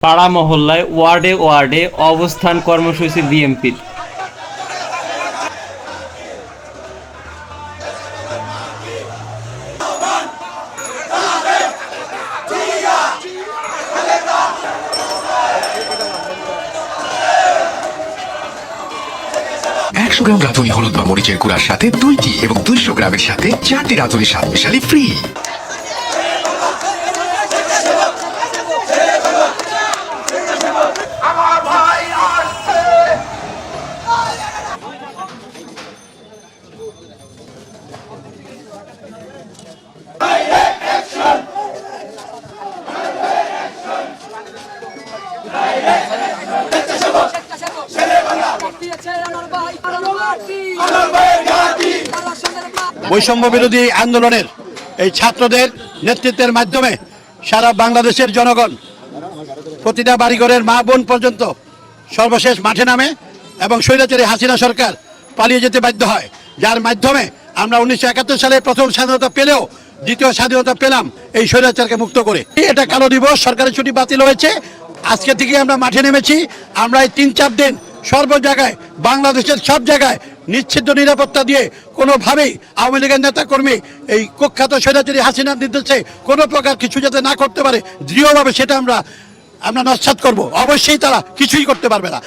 পাড়া মহল্লায় ওয়ার্ডে ওয়ার্ডে অবস্থান কর্মসূচি বিএনপির। গ্রাম রাঁধুনি হলুদ বা মরিচের গুঁড়ার সাথে 2টি এবং 200 গ্রামের সাথে 4টি রাঁধুনি স্বাদ মিশালি ফ্রি। বৈষম্য বিরোধী আন্দোলনের এই ছাত্রদের নেতৃত্বের মাধ্যমে সারা বাংলাদেশের জনগণ প্রতিটা বাড়িঘরের মা বোন পর্যন্ত সর্বশেষ মাঠে নামে এবং স্বৈরাচারী হাসিনা সরকার পালিয়ে যেতে বাধ্য হয়, যার মাধ্যমে আমরা 1971 সালে প্রথম স্বাধীনতা পেলেও দ্বিতীয় স্বাধীনতা পেলাম এই স্বৈরাচারকে মুক্ত করে। এটা কালো দিবস, সরকারি ছুটি বাতিল হয়েছে, আজকে থেকে আমরা মাঠে নেমেছি। আমরা এই 3-4 দিন সর্ব জায়গায় বাংলাদেশের সব জায়গায় নিশ্চিত নিরাপত্তা দিয়ে কোনোভাবেই আওয়ামী লীগের নেতাকর্মী এই কুখ্যাত স্বৈরাচারী হাসিনার নির্দেশে কোনো প্রকার কিছু যাতে না করতে পারে দৃঢ়ভাবে সেটা আমরা নস্যাৎ করব। অবশ্যই তারা কিছুই করতে পারবে না।